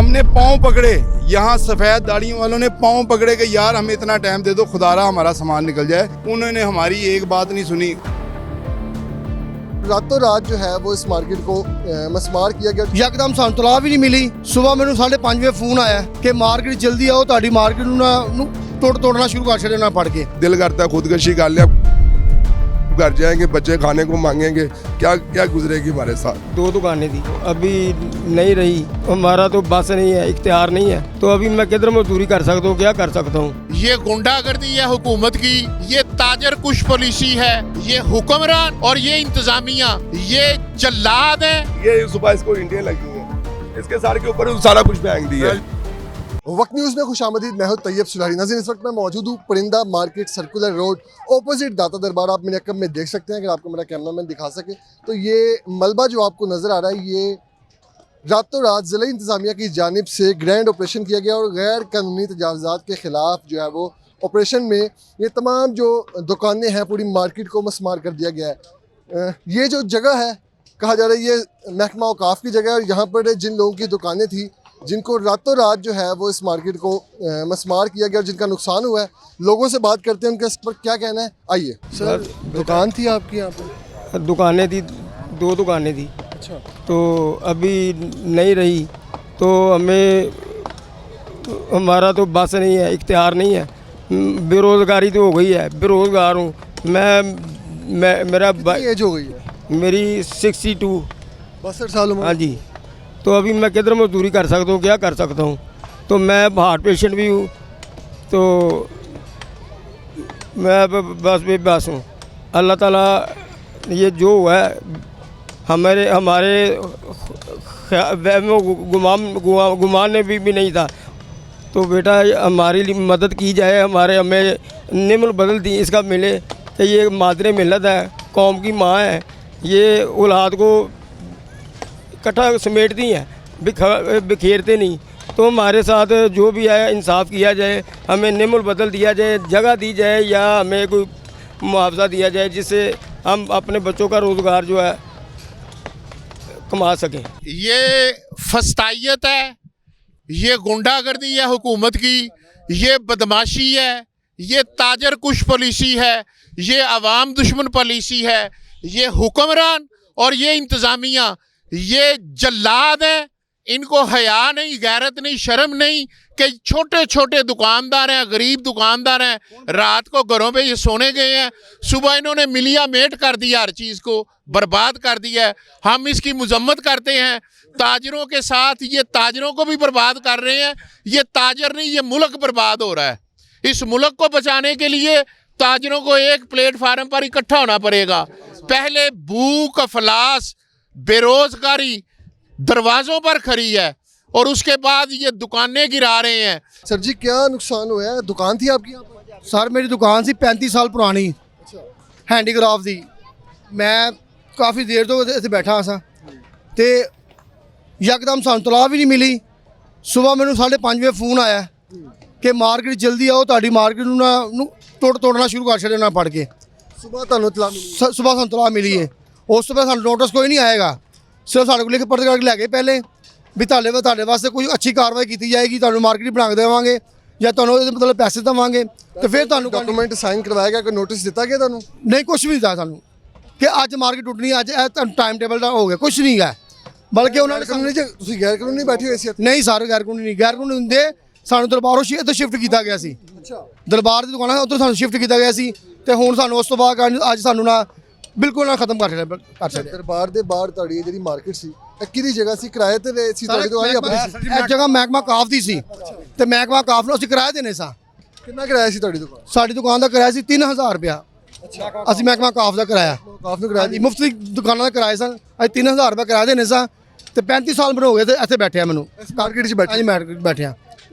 हमने पाँव पकड़े, यहाँ सफ़ेद दाढ़ियों वालों ने पाँव पकड़े कि यार हमें इतना टाइम दे दो, खुदारा हमारा सामान निकल जाए। उन्होंने हमारी एक बात नहीं सुनी। रातों रात जो है वो इस मार्केट को मस्मार किया गया। यकदम ਸਾਨੂੰ ਤਲਾਹ ਵੀ ਨਹੀਂ ਮਿਲੀ। ਸਵੇਰ ਮੈਨੂੰ 5:30 ਵਜੇ ਫੋਨ ਆਇਆ ਕਿ ਮਾਰਕੀਟ ਜਲਦੀ ਆਓ, ਤੁਹਾਡੀ ਮਾਰਕੀਟ ਨੂੰ ਤੋੜਨਾ ਸ਼ੁਰੂ ਕਰ ਛੱਡੇ ਨਾ ਫੜ ਕੇ। दिल करता है खुदकशी कर लिया, घर जाएंगे, बच्चे खाने को मांगेंगे, क्या क्या गुजरेगी हमारे साथ। 2 दुकानें थी, अभी नहीं रही। हमारा तो बस नहीं है, इख्तियार नहीं है, तो अभी मैं किधर मजदूरी कर सकता हूँ, क्या कर सकता हूँ। ये गुंडागर्दी है हुकूमत की, ये ताजर कुश पॉलिसी है, ये हुक्मरान और ये इंतजामिया, ये जल्लाद है। ये सुबह इसको इंडिया लगी है, इसके सर के ऊपर सारा कुछ फेंक दिया। वक्त न्यूज़ में खुशामदीद, मैं हूं तैयब सुलारी। नाज़रीन, इस वक्त मैं मौजूद हूँ परिंदा मार्केट सर्कुलर रोड ऑपोजिट दाता दरबार। आप मेरे अकब में देख सकते हैं, अगर आपको मेरा कैमरामैन दिखा सके तो ये मलबा जो आपको नज़र आ रहा है, ये रातों रात ज़िला इंतज़ामिया की जानिब से ग्रैंड ऑपरेशन किया गया और गैर कानूनी तजावज़ात के ख़िलाफ़ जो है वो ऑपरेशन में ये तमाम जो दुकानें हैं पूरी मार्केट को मस्मार कर दिया गया है। ये जो जगह है, कहा जा रहा है ये महकमा औकाफ़ की जगह है, और यहाँ पर जिन लोगों की दुकानें थी जिनको रातों रात जो है वो इस मार्केट को मस्मार किया गया और जिनका नुकसान हुआ है, लोगों से बात करते हैं, उनके इस पर क्या कहना है। आइए सर, दुकान थी आपकी यहाँ पर? दुकानें थी, 2 दुकानें थी। अच्छा। तो अभी नहीं रही, तो हमें हमारा तो बस नहीं है, इख्तियार नहीं है। बेरोज़गारी तो हो गई है, बेरोज़गार हूँ मैं। मेरा एज हो गई है मेरी 62। 62 साल उम्र। हाँ जी। तो अभी मैं किधर मजदूरी कर सकता हूँ, क्या कर सकता हूँ। तो मैं हार्ट पेशेंट भी हूँ, तो मैं बस बेबस हूँ। अल्लाह ताला ये जो हुआ है हमारे गुमान ने भी नहीं था। तो बेटा हमारी लिए मदद की जाए, हमें निम्न बदल दी इसका मिले कि ये मादरे मिलत है, कौम की माँ है, ये औलाद को इकट्ठा समेटती हैं, बिखेरते नहीं। तो हमारे साथ जो भी है इंसाफ किया जाए, हमें निम्न बदल दिया जाए, जगह दी जाए या हमें कोई मुआवजा दिया जाए जिससे हम अपने बच्चों का रोज़गार जो है कमा सकें। ये फस्तायत है, ये गुंडागर्दी है हुकूमत की, ये बदमाशी है, ये ताजर कुश पॉलिसी है, ये अवाम दुश्मन पॉलिसी है, ये हुक्मरान और ये इंतज़ामिया, ये जल्लाद हैं। इनको हया नहीं, गैरत नहीं, शर्म नहीं कि छोटे छोटे दुकानदार हैं, गरीब दुकानदार हैं, रात को घरों पे ये सोने गए हैं, सुबह इन्होंने मिलिया मेट कर दिया, हर चीज़ को बर्बाद कर दिया है। हम इसकी मजम्मत करते हैं। ताजरों के साथ ये ताजरों को भी बर्बाद कर रहे हैं। ये ताजर नहीं, ये मुल्क बर्बाद हो रहा है। इस मुल्क को बचाने के लिए ताजरों को एक प्लेटफार्म पर इकट्ठा होना पड़ेगा। पहले भूख, अफलास, बेरोजगारी दरवाज़ों पर खड़ी है और उसके बाद ये दुकानें गिरा रहे हैं। सर जी, क्या नुकसान हुआ है? दुकान थी आपकी यहाँ पर? सर मेरी दुकान सी 35 साल पुरानी, हैंडीक्राफ्ट दी। मैं काफ़ी देर तो ਇੱਥੇ ਬੈਠਾ ਸਾਂ ਤੇ ਯਕਦਮ ਸਾਨੂੰ ਤਲਾਹ ਵੀ ਨਹੀਂ ਮਿਲੀ। ਸਵੇਰ ਮੈਨੂੰ 5:30 ਵਜੇ ਫੋਨ ਆਇਆ ਕਿ ਮਾਰਕੀਟ ਜਲਦੀ ਆਓ, ਤੁਹਾਡੀ ਮਾਰਕੀਟ ਨੂੰ ਤੋੜਨਾ ਸ਼ੁਰੂ ਕਰ ਛੱਡੇ ਨਾ ਫੜ ਕੇ। ਸੁਬਾਹ ਤੁਹਾਨੂੰ ਇਤਲਾਹ ਮਿਲੀ? ਸੁਬਾਹ ਸਾਨੂੰ ਤਲਾਹ ਮਿਲੀ ਹੈ। ਉਸ ਤੋਂ ਬਾਅਦ ਸਾਨੂੰ ਨੋਟਿਸ ਕੋਈ ਨਹੀਂ ਆਏਗਾ। ਸਿਰਫ ਸਾਡੇ ਕੋਲ ਲਿਖ ਪੜ੍ਹ ਕਰਕੇ ਲੈ ਗਏ ਪਹਿਲੇ ਵੀ ਤੁਹਾਡੇ ਵਾਸਤੇ ਕੋਈ ਅੱਛੀ ਕਾਰਵਾਈ ਕੀਤੀ ਜਾਏਗੀ, ਤੁਹਾਨੂੰ ਮਾਰਕੀਟ ਬਣਾ ਕੇ ਦੇਵਾਂਗੇ ਜਾਂ ਤੁਹਾਨੂੰ ਇਹਦੇ ਮਤਲਬ ਪੈਸੇ ਦੇਵਾਂਗੇ। ਤੇ ਫਿਰ ਤੁਹਾਨੂੰ ਡਾਕੂਮੈਂਟ ਸਾਈਨ ਕਰਵਾਇਆ ਗਿਆ, ਕੋਈ ਨੋਟਿਸ ਦਿੱਤਾ ਗਿਆ ਤੁਹਾਨੂੰ? ਨਹੀਂ, ਕੁਛ ਵੀ ਨਹੀਂ ਦਿੱਤਾ ਸਾਨੂੰ ਕਿ ਅੱਜ ਮਾਰਕੀਟ ਟੁੱਟਣੀ, ਅੱਜ ਇਹ ਟਾਈਮ ਟੇਬਲ ਦਾ ਹੋ ਗਿਆ, ਕੁਛ ਨਹੀਂ ਹੈ। ਬਲਕਿ ਉਹਨਾਂ ਨੇ ਤੁਸੀਂ ਗੈਰ ਕਾਨੂੰਨੀ ਬੈਠੇ ਹੋਏ ਸੀ? ਨਹੀਂ ਸਰ, ਗੈਰ ਕਾਨੂੰਨੀ ਹੁੰਦੇ। ਸਾਨੂੰ ਦਰਬਾਰੋਂ ਇੱਥੇ ਸ਼ਿਫਟ ਕੀਤਾ ਗਿਆ ਸੀ। ਅੱਛਾ। ਦਰਬਾਰ ਦੀ ਦੁਕਾਨਾਂ ਉੱਧਰ ਸਾਨੂੰ ਸ਼ਿਫਟ ਕੀਤਾ ਗਿਆ ਸੀ ਤੇ ਹੁਣ ਸਾਨੂੰ ਉਸ ਤੋਂ ਬਾਅਦ ਅੱਜ ਸਾਨੂੰ ਨਾ ਬਿਲਕੁਲ ਨਾ ਖਤਮ ਕਰ ਛੱਡਿਆ। ਦਰਬਾਰ ਦੇ ਬਾਹਰ ਤੁਹਾਡੀ ਜਿਹੜੀ ਮਾਰਕੀਟ ਸੀ, ਇਹ ਕਿਹਦੀ ਜਗ੍ਹਾ ਸੀ? ਕਿਰਾਏ ਤੇ ਸੀ ਤੁਹਾਡੇ ਤੋਂ ਆਈ ਆਪਣੀ? ਇਹ ਜਗ੍ਹਾ ਮਹਿਕਮਾ ਕਾਫ ਦੀ ਸੀ ਤੇ ਮਹਿਕਮਾ ਕਾਫ ਨੂੰ ਅਸੀਂ ਕਿਰਾਏ ਦੇਣੇ ਸਾਂ। ਕਿੰਨਾ ਕਿਰਾਇਆ ਸੀ ਤੁਹਾਡੀ ਦੁਕਾਨ? ਸਾਡੀ ਦੁਕਾਨ ਦਾ ਕਿਰਾਇਆ ਸੀ 3000 ਰੁਪਇਆ। ਅਸੀਂ ਮਹਿਕਮਾ ਕਾਫ ਦਾ ਕਿਰਾਇਆ, ਕਾਫ ਨੂੰ ਕਿਰਾਇਆ ਜੀ ਮੁਫਤ ਦੀ ਦੁਕਾਨਾਂ ਦਾ ਕਿਰਾਇਆ ਸਨ। ਅਸੀਂ 3000 ਰੁਪਇਆ ਕਿਰਾਇਆ ਦੇਣੇ ਸਾਂ ਤੇ 35 ਸਾਲ ਹੋ ਗਏ ਤੇ ਇੱਥੇ ਬੈਠਿਆ ਮੈਨੂੰ ਮਾਰਕੀਟ 'ਚ ਬੈਠੇ। ਹਾਂਜੀ, ਮਾਰਕੀਟ ਬੈਠਿਆ।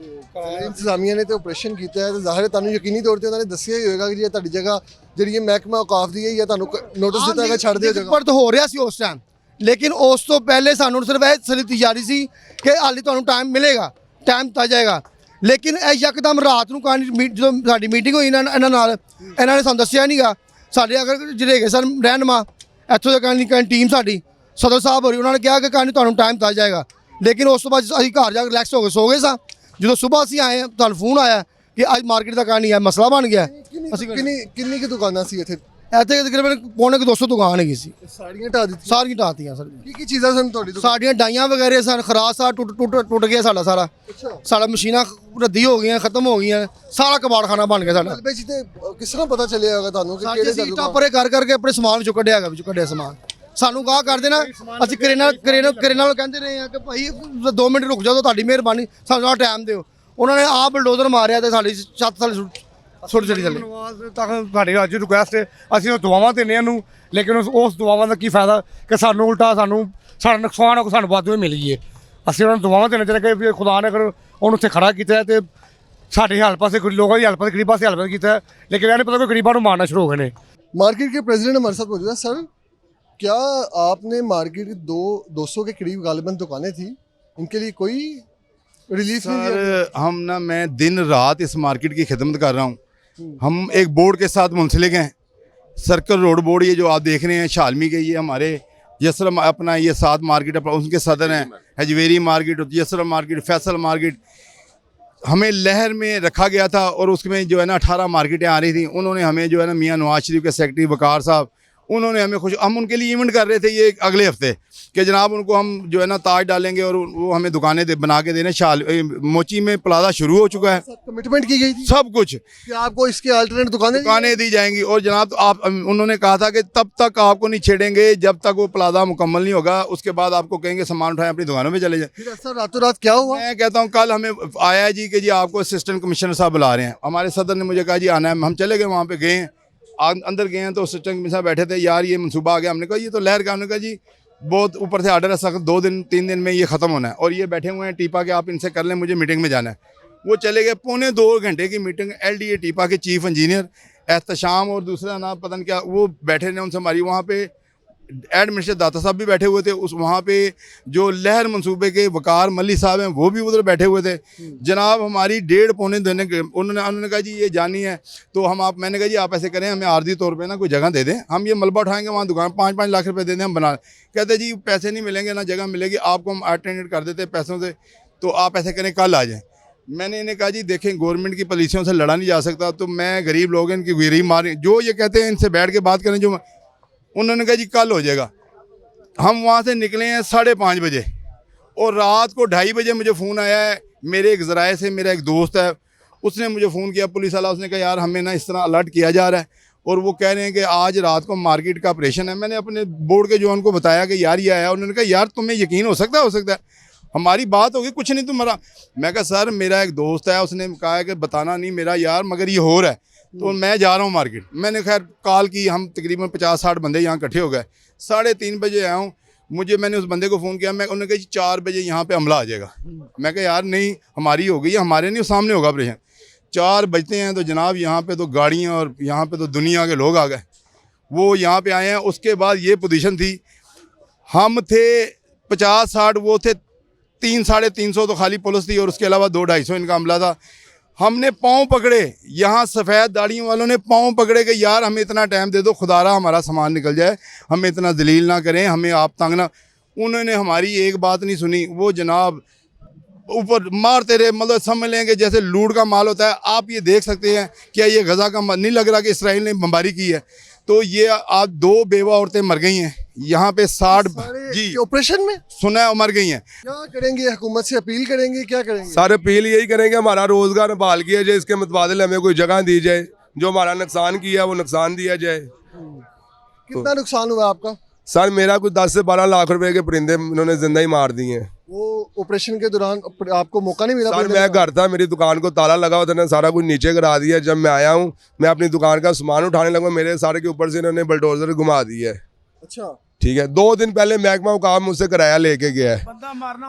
ਇੰਤਜ਼ਾਮੀਆ ਨੇ ਤੇ ਆਪਰੇਸ਼ਨ ਕੀਤਾ ਹੈ ਤੇ ਜ਼ਾਹਿਰ ਹੈ ਤੁਹਾਨੂੰ ਯਕੀਨੀ ਤੌਰ ਤੇ ਉਹਨਾਂ ਨੇ ਦੱਸਿਆ ਹੀ ਹੋਏਗਾ ਕਿ ਜੇ ਤੁਹਾਡੀ ਜਗ੍ਹਾ ਜਿਹੜੀ ਇਹ ਮਹਿਕਮਾ ਔਕਾਫ ਦੀ ਹੈ ਜਾਂ ਤੁਹਾਨੂੰ ਨੋਟਿਸ ਦਿੱਤਾ ਹੈਗਾ ਛੱਡ ਦਿਓ ਜਗ੍ਹਾ। ਪਰ ਤਾਂ ਹੋ ਰਿਹਾ ਸੀ ਉਸ ਟਾਈਮ, ਲੇਕਿਨ ਉਸ ਤੋਂ ਪਹਿਲੇ ਸਾਨੂੰ ਸਿਰਫ ਇਹ ਸਲਿੱਪ ਜਾਰੀ ਸੀ ਕਿ ਹਾਲੇ ਤੁਹਾਨੂੰ ਟਾਈਮ ਮਿਲੇਗਾ, ਟਾਈਮ ਦਿੱਤਾ ਜਾਏਗਾ। ਲੇਕਿਨ ਇਹ ਯਕਦਮ ਰਾਤ ਨੂੰ ਜਦੋਂ ਸਾਡੀ ਮੀਟਿੰਗ ਹੋਈ ਇਹਨਾਂ ਨਾਲ, ਇਹਨਾਂ ਨੇ ਸਾਨੂੰ ਦੱਸਿਆ ਨਹੀਂਗਾ। ਸਾਡੇ ਅਗਰ ਜਿਹੜੇ ਹੈਗੇ ਸਨ ਰਹਿਨੁਮਾ ਇੱਥੋਂ ਦੇ ਟੀਮ ਸਾਡੀ ਸਦਰ ਸਾਹਿਬ ਹੋ ਰਹੀ, ਉਹਨਾਂ ਨੇ ਕਿਹਾ ਕਿ ਤੁਹਾਨੂੰ ਟਾਈਮ ਦਿੱਤਾ ਜਾਏਗਾ। ਲੇਕਿਨ ਉਸ ਤੋਂ ਬਾਅਦ ਅਸੀਂ ਘਰ ਜਾ ਕੇ ਰਿਲੈਕਸ ਹੋ ਕੇ ਸੋ ਗਏ ਸਾਂ। ਜਦੋਂ ਸਵੇਰ ਅਸੀਂ ਆਏ ਤੁਹਾਨੂੰ ਫੋਨ ਆਇਆ ਕਿ ਅੱਜ ਮਾਰਕੀਟ ਦਾ ਕਹਾਣੀ ਹੈ, ਮਸਲਾ ਬਣ ਗਿਆ। ਅਸੀਂ ਕਿੰਨੀ ਕਿ ਦੁਕਾਨਾਂ ਸੀ ਇੱਥੇ? ਇੱਥੇ ਤਕਰੀਬਨ ਪੌਣੇ ਕੁ 200 ਦੁਕਾਨ ਹੈਗੀ ਸੀ, ਸਾਰੀਆਂ ਢਾਹ ਦਿੱਤੀਆਂ? ਸਾਰੀਆਂ ਢਾਤੀਆਂ ਸਰ। ਕੀ ਚੀਜ਼ਾਂ ਸਨ ਤੁਹਾਡੀ ਦੁਕਾਨ? ਸਾਡੀਆਂ ਡਾਈਆਂ ਵਗੈਰੇ ਸਨ, ਖਰਾਸ ਸਾਰਾ ਟੁੱਟ ਗਿਆ ਸਾਡਾ ਸਾਰਾ। ਸਾਡਾ ਮਸ਼ੀਨਾਂ ਰੱਦੀ ਹੋ ਗਈਆਂ, ਖਤਮ ਹੋ ਗਈਆਂ, ਸਾਰਾ ਕਬਾੜਖਾਨਾ ਬਣ ਗਿਆ ਸਾਡਾ। ਮਲਬੇ 'ਚ ਤੇ ਕਿਸ ਤਰ੍ਹਾਂ ਪਤਾ ਚੱਲਿਆ ਹੋਗਾ ਤੁਹਾਨੂੰ ਕਿ ਸਾਡੇ ਕਿਹੜੇ ਸੀਟਾਂ ਪਰੇ ਕਰ ਕਰਕੇ ਆਪਣੇ ਸਮਾਨ ਵਿੱਚੋਂ ਕੱਢਿਆ ਹੈਗਾ, ਵਿੱਚੋਂ ਕੱਢਿਆ ਸਮਾਨ। ਸਾਨੂੰ ਗਾਹ ਕਰਦੇ ਨਾ, ਅਸੀਂ ਕਰੇਨਾ ਨੂੰ ਕਹਿੰਦੇ ਰਹੇ ਆ ਕਿ ਭਾਈ 2 ਮਿੰਟ ਰੁਕ ਜਾਓ, ਤੁਹਾਡੀ ਮਿਹਰਬਾਨੀ, ਸਾਨੂੰ ਟਾਈਮ ਦਿਓ। ਉਹਨਾਂ ਨੇ ਆਪ ਬਲਡੋਜ਼ਰ ਮਾਰਿਆ ਤੇ ਸਾਡੀ ਛੱਤ ਥੱਲੇ ਸੁੱਟ ਚੜੀ ਥੱਲੇ। ਤੱਕ ਸਾਡੀ ਅੱਜ ਰਿਕੁਐਸਟ ਹੈ, ਅਸੀਂ ਉਹ ਦੁਆਵਾਂ ਦਿੰਦੇ ਹਾਂ ਨੂੰ, ਲੇਕਿਨ ਉਸ ਦੁਆਵਾਂ ਦਾ ਕੀ ਫਾਇਦਾ ਕਿ ਸਾਨੂੰ ਉਲਟਾ ਸਾਡਾ ਨੁਕਸਾਨ ਹੋ ਕੇ ਸਾਨੂੰ ਵਾਧੂ ਮਿਲ ਗਈ ਹੈ। ਅਸੀਂ ਉਹਨਾਂ ਨੂੰ ਦੁਆਵਾਂ ਦੇਣਾ ਚਾਹੀਦਾ ਕਿ ਵੀ ਖੁਦਾ ਨੇ ਅਗਰ ਉਹਨੂੰ ਉੱਥੇ ਖੜਾ ਕੀਤਾ ਹੈ ਤੇ ਸਾਡੀ ਹੈਲਪ ਵਾਸਤੇ लोगों की हेल्प गरीबों से हेल्प किया है, लेकिन नहीं पता कोई गरीबों को मारना शुरू हो गए। मार्केट के प्रेसिडेंट हमारे साथ मौजूद है। सर, क्या आपने मार्केट की 200 के करीब गालिबन दुकानें थी, इनके लिए कोई रिलीफ नहीं दिया? सर मैं दिन रात इस मार्केट की खिदमत कर रहा हूँ। हम एक बोर्ड के साथ मुंसलिक हैं, सर्कल रोड बोर्ड, ये जो आप देख रहे हैं शालमी के, ये हमारे यसरम अपना ये 7 मार्केट उनके सदर हैं, हजवेरी मार्केट, यसरम मार्केट, फैसल मार्केट। हमें लहर में रखा गया था और उसमें जो है ना 18 मार्केटें आ रही थी। उन्होंने हमें जो है ना मियाँ नवाज शरीफ के सेक्रेटरी वकार साहब, उन्होंने हमें हम उनके लिए इवेंट कर रहे थे ये अगले हफ्ते कि जनाब उनको हम जो है ना ताज डालेंगे और वो हमें दुकानें बना के देने। शाल मोची में प्लाजा शुरू हो चुका है, कमिटमेंट की गई थी सब कुछ कि आपको इसके अल्टरनेट दुकानें दी जाएंगी। और जनाब आप उन्होंने कहा था कि तब तक आपको नहीं छेड़ेंगे जब तक वो प्लाजा मुकम्मल नहीं होगा, उसके बाद आपको कहेंगे सामान उठाएं अपनी दुकानों में चले जाएं। फिर सर रातों रात क्या हुआ? मैं कहता हूँ कल हमें आया है जी कि जी आपको असिस्टेंट कमिश्नर साहब बुला रहे हैं। हमारे सदर ने मुझे कहा जी आना है। हम चले गए, वहाँ पे गए, अंदर गए हैं तो असिस्टेंट कमिश्नर बैठे थे, यार ये मनसूबा आ गया। हमने कहा ये तो लहर का, हमने कहा जी बहुत ऊपर से आर्डर है, सख्त 2-3 दिन में ये ख़त्म होना है। और ये बैठे हुए हैं टीपा के, आप इनसे कर लें, मुझे मीटिंग में जाना है। वो चले गए, 2.25 घंटे की मीटिंग। LDA टीपा के चीफ इंजीनियर एहतशाम और दूसरा नाम पता नहीं क्या, वो बैठे ने उनसे हमारी वहाँ पे एडमिनिस्ट्रेटर दाता साहब भी बैठे हुए थे। उस वहाँ पे जो लहर मंसूबे के वकार मल्ली साहब हैं वो भी उधर बैठे हुए थे। जनाब हमारी 1.5-पौने दिन उन्होंने कहा जी ये जानी है तो मैंने कहा जी आप ऐसे करें, हमें आर्जी तौर पे ना कोई जगह दे दें, हम ये मलबा उठाएंगे, वहाँ दुकान 5-5 लाख रुपए दे दें, हम बना। कहते जी पैसे नहीं मिलेंगे ना जगह मिलेगी, आपको हम अटेंडेड कर देते पैसों से, तो आप ऐसे करें कल आ जाएँ। मैंने इन्हें कहा जी देखें गवर्नमेंट की पॉलिसियों से लड़ा नहीं जा सकता, तो मैं गरीब लोग हैं, इनकी गरीब मारें, जो ये कहते हैं इनसे बैठ के बात करें। जो उन्होंने कहा जी कल हो जाएगा। हम वहाँ से निकले हैं 5:30 बजे और रात को 2:30 बजे मुझे फ़ोन आया है मेरे एक ज़राए से, मेरा एक दोस्त है, उसने मुझे फ़ोन किया पुलिस वाला, उसने कहा यार हमें ना इस तरह अलर्ट किया जा रहा है और वो कह रहे हैं कि आज रात को मार्केट का ऑपरेशन है। मैंने अपने बोर्ड के जवान को बताया कि यार ये आया। उन्होंने कहा यार तुम्हें यकीन हो सकता है हमारी बात होगी, कुछ नहीं तुम्हारा। मैं कहा सर मेरा एक दोस्त है, उसने कहा है कि बताना नहीं मेरा यार, मगर ये हो रहा है तो मैं जा रहा हूँ मार्केट। मैंने खैर कॉल की, हम तकरीबन 50-60 बंदे यहाँ इकट्ठे हो गए। 3:30 बजे आया हूँ, मैंने उस बंदे को फ़ोन किया, उन्होंने कहा जी 4 बजे यहाँ पे हमला आ जाएगा। मैं कहा यार नहीं हमारी हो गई, हमारे नहीं सामने होगा ऑपरेशन। 4 बजते हैं तो जनाब यहाँ पे तो गाड़ियाँ और यहाँ पे तो दुनिया के लोग आ गए, वो यहाँ पे आए हैं। उसके बाद ये पोजीशन थी, हम थे 50-60, वो थे 300-350 तो खाली पुलिस थी और उसके अलावा 200-250 इनका हमला था। हमने पाँव पकड़े, यहाँ सफ़ेद दाढ़ियों वालों ने पाँव पकड़े कि यार हमें इतना टाइम दे दो, खुदारा हमारा सामान निकल जाए, हमें इतना जलील ना करें, हमें आप तंग ना। उन्होंने हमारी एक बात नहीं सुनी, वो जनाब ऊपर मारते रहे, मतलब समझ लें कि जैसे लूट का माल होता है। आप ये देख सकते हैं क्या ये गज़ा का नहीं लग रहा कि इसराइल ने बमबारी की है। तो ये आज 2 बेवा औरतें मर गई हैं यहाँ पे 60 जी ऑपरेशन में सुना है मर गई हैं। क्या करेंगे, हुकूमत से अपील करेंगे, क्या करेंगे? सर अपील यही करेंगे हमारा रोजगार बहाल किया जाए, इसके मुतबादिल हमें कोई जगह दी जाए, जो हमारा नुकसान किया वो नुकसान दिया जाए। कितना नुकसान हुआ आपका? सर मेरा कुछ 10 से 12 लाख रुपए के परिंदे इन्होंने जिंदा ही मार दिए हैं। वो ऑपरेशन के दौरान आपको मौका नहीं मिला? सर मैं घर था, मेरी दुकान को ताला लगा हुआ था, सारा कुछ नीचे गिरा दिया। जब मैं आया हूँ मैं अपनी दुकान का सामान उठाने लगा, मेरे सर के ऊपर से इन्होंने बुलडोजर घुमा दिया है। अच्छा ठीक है, 2 दिन पहले महकमा काम मुझसे किराया लेके गया है।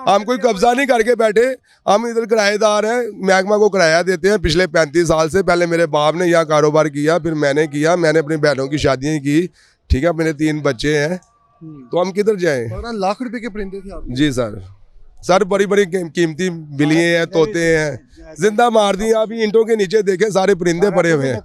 हम कोई कब्जा नहीं करके बैठे, हम इधर किराएदार हैं, महकमा को किराया देते हैं। पिछले 35 साल से पहले मेरे बाप ने यहाँ कारोबार किया, फिर मैंने किया, मैंने अपनी बहनों की शादियाँ की। ठीक है, मेरे 3 बच्चे हैं, तो हम किधर जाएं? 12 लाख रुपए के परिंदे थे आप? जी सर। सर बड़ी बड़ी कीमती बिल्लियाँ हैं, तोते हैं, जिंदा मार दी। अभी ईंटों के नीचे देखे सारे परिंदे पड़े हुए हैं। इस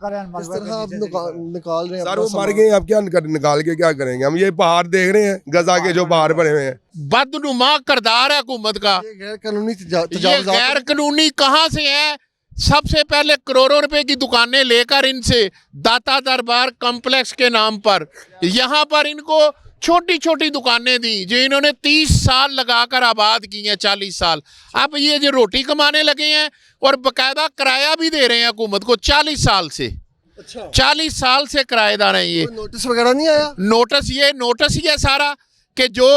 तरह आप निकाल रहे हैं सर अपना वो मर सामान। गए, अब क्या निकाल के क्या करेंगे हम? ये पहाड़ देख रहे हैं, गजा के जो पहाड़ बने हुए हैं। बदनुमा किरदार है हुकूमत का। ये गैर कानूनी ये तजावुज़ात गैर कानूनी कहाँ से है? सबसे पहले करोड़ों रुपए की दुकानें लेकर इनसे दाता दरबार कॉम्प्लेक्स के नाम पर यहाँ पर इनको छोटी छोटी दुकानें दी, जो इन्होंने 30 साल लगाकर आबाद की हैं, 40 साल। अब ये जो रोटी कमाने लगे हैं और बकायदा किराया भी दे रहे हैं हुकूमत को 40 साल से। अच्छा 40 साल से किराएदार हैं ये। कोई नोटिस वगैरह नहीं आया? नोटिस ही है सारा कि जो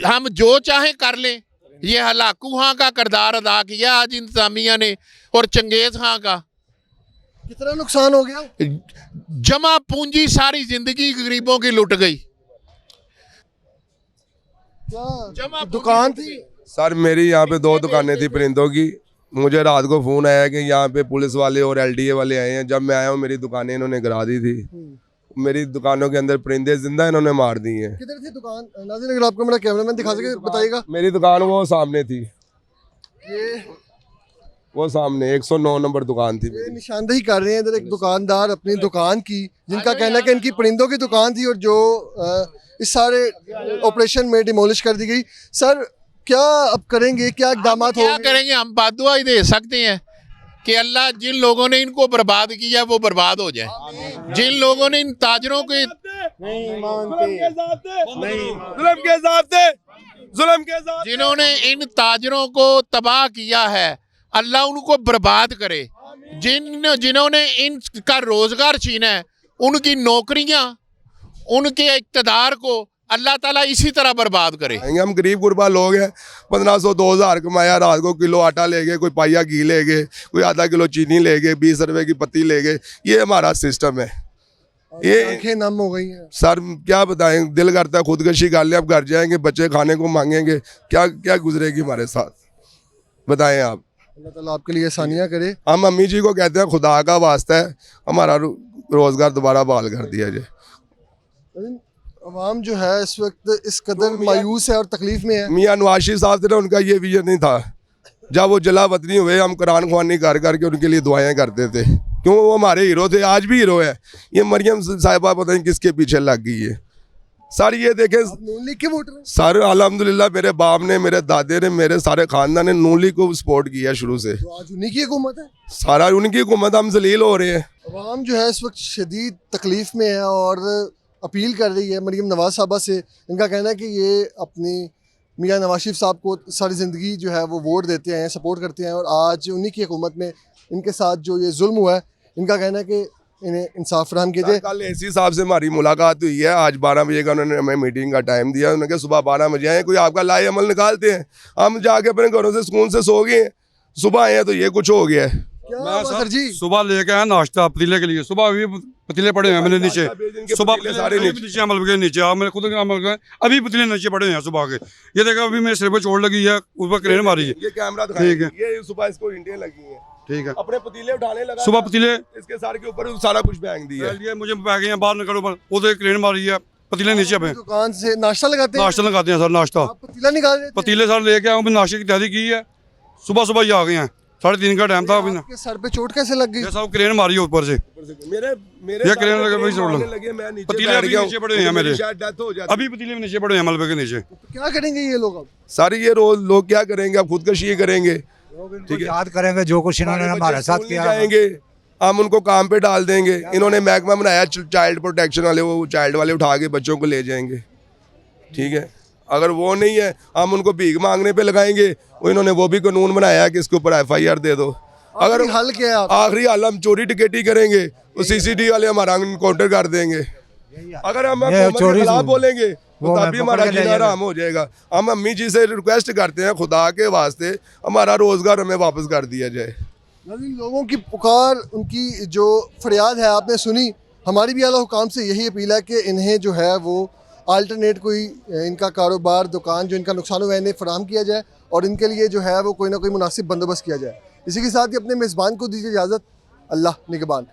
हम जो चाहें कर लें। ये हलाकू खां का किरदार अदा किया आज इंतजामिया ने, और चंगेज खां का। कितना नुकसान हो गया? जमा पूंजी सारी जिंदगी गरीबों की लुट गई। क्या दुकान थी? सर मेरी यहाँ पे 2 दुकानें थी परिंदों की। मुझे रात को फ़ोन आया कि यहाँ पे पुलिस वाले और LDA वाले आए हैं। जब मैं आया हूँ मेरी दुकानें इन्होंने गिरा दी थी। मेरी दुकानों के अंदर परिंदे जिंदा इन्होंने मार दी हैं। किधर थी दुकान? नाज़रीन अगर आपको मेरा कैमरामैन दिखा सके बताइएगा। मेरी दुकान वो सामने थी, ये वो सामने 109 नंबर दुकान थी ये मेरी। निशानदेही कर रहे हैं इधर एक दुकानदार अपनी दुकान की, जिनका कहना है कि इनकी परिंदों की दुकान थी और जो इस सारे ऑपरेशन में डिमोलिश कर दी गई। सर क्या अब करेंगे, क्या इकदाम क्या होंगे? करेंगे? हम बददुआ ही दे सकते हैं कि अल्लाह जिन लोगों ने इनको बर्बाद किया वो बर्बाद हो जाए। जिन लोगों ने इन ताजरों के जिन्होंने इन ताजरों को तबाह किया है, अल्लाह उनको बर्बाद करे। जिन्होंने इनका रोजगार छीना है, उनकी नौकरियां, उनके इक़्तिदार को अल्लाह ताला इसी तरह बर्बाद करे। हम गरीब गुरबा लोग हैं, 1500-2000 कमाया, रात को किलो आटा ले गए, कोई पाइया घी ले गए, कोई आधा किलो चीनी ले गए, 20 रुपए की पत्ती ले गए। ये हमारा सिस्टम है। ये आंखें नम हो गई हैं। सर क्या बताएं, दिल करता है खुदकशी कर ले। अब घर जाएंगे, बच्चे खाने को मांगेंगे, क्या क्या गुजरेगी हमारे साथ, बताएं आप। अल्लाह ताला आपके लिए आसानियाँ करे। हम अम्मी जी को कहते हैं खुदा का वास्ता है हमारा रोजगार दोबारा बहाल कर दिया जाए। अवाम जो है इस वक्त इस कदर मायूस है और तकलीफ में है। मियाँ नवाज शरीफ साहब थे ना, उनका ये विजन नहीं था। जब वो जला वतनी हुए, हम कुरान ख्वानी कर करके उनके लिए दुआएं करते थे, क्यों वो हमारे हीरो थे, आज भी हीरो है। ये मरियम साहिबा पता नहीं किसके पीछे लग गई है। सर ये देखें नून लीग के वोटर हैं? सर अल्हम्दुलिल्लाह मेरे बाप ने, मेरे दादे ने, मेरे सारे खानदान ने नून लीग को सपोर्ट किया शुरू से। तो आज उन्हीं की हुकूमत है। सारा उनकी हुकूमत, हम जलील हो रहे हैं। अवाम जो है इस वक्त शदीद तकलीफ में है और अपील कर रही है मरियम नवाज साहबा से। इनका कहना है कि ये अपनी मियाँ नवाज शरीफ साहब को सारी ज़िंदगी जो है वो वोट देते हैं, सपोर्ट करते हैं, और आज उन्हीं की हुकूमत में इनके साथ जो ये जुल्म हुआ है, इनका कहना है कि इन्हें इंसाफ फराहम कीजिए। कल एसी साहब से हमारी मुलाकात हुई है, आज 12 बजे का उन्होंने हमें मीटिंग का टाइम दिया। उन्होंने कहा सुबह 12 बजे आए, कोई आपका लाई अमल निकालते हैं। हम जाके अपने घरों से सुकून से सो गए, सुबह आए हैं तो ये कुछ हो गया है। क्या हुआ सर जी? सुबह लेके आया नाश्ता पतीले के लिए। सुबह अभी पतीले पड़े हैं मैंने नीचे, सुबह पतीले सारे नीचे अमल के नीचे मैंने खुद अमल के अभी पतीले नीचे पड़े हैं सुबह के। ये देखा अभी मेरे सिर पे चोट लगी है, ऊपर क्रेन मारी है। ये कैमरा ठीक है। ये सुबह इसको ईंटें लगी हैं, ठीक है। अपने पतीले उठाने लगा, सुबह पतीले इसके सर के ऊपर सारा कुछ फेंक दिया। लिए मुझे बैग हैं बाहर निकलो, उधर क्रेन मारी है, पतीले नीचे पे। दुकान से नाश्ता लगाते हैं? नाश्ता लगाते हैं सर, नाश्ता आप पतीला निकाल रहे थे? पतीले सर लेके आऊँ, नाश्ते की तैयारी की है। सुबह सुबह ही आ गए हैं, 3:30 का टाइम था। अभी आपके सर पे चोट कैसे लग गई? ये सब क्रेन मारी है ऊपर से। मेरे ये क्रेन लगे, वही चोट लगे, मैं नीचे पतीले बैठ अभी गया हूं, नीचे पड़े हैं मेरे, शायद डेथ हो जाती। अभी पतीले में नीचे पड़े हैं मलबे के नीचे। तो क्या करेंगे ये लोग अब? सारे ये रोज लोग क्या करेंगे, अब खुदकशी ही करेंगे। ठीक है, याद करेंगे जो कुछ इन्होंने हमारे साथ किया। जाएंगे हम उनको काम पे डाल देंगे। इन्होंने महकमा बनाया चाइल्ड प्रोटेक्शन वाले, वो चाइल्ड वाले उठा के बच्चों को ले जाएंगे। ठीक है, अगर वो नहीं है हम उनको भीख मांगने पे लगाएंगे। वो इन्होंने वो भी कानून बनाया कि इसके ऊपर FIR दे दो। अगर हल क्या है? आखिरी हाल हम चोरी टिकेटी करेंगे तो CCTV वाले हमारा इनकाउंटर कर देंगे। अगर हम हुकूमत के खिलाफ बोलेंगे तो तभी हमारा जीना हराम हो जाएगा। हम अम्मी जी से रिक्वेस्ट करते हैं खुदा के वास्ते हमारा रोजगार हमें वापस कर दिया जाए। नाज़रीन, लोगों की पुकार, उनकी जो फरियाद है आपने सुनी। हमारी भी आला हुकाम से यही अपील है कि इन्हें जो है वो अल्टरनेट कोई इनका कारोबार, दुकान जो इनका नुकसान हुआ है इन्हें फराहम किया जाए और इनके लिए जो है वो कोई ना कोई मुनासिब बंदोबस्त किया जाए। इसी के साथ ही अपने मेज़बान को दीजिए इजाज़त। अल्लाह निगहबान।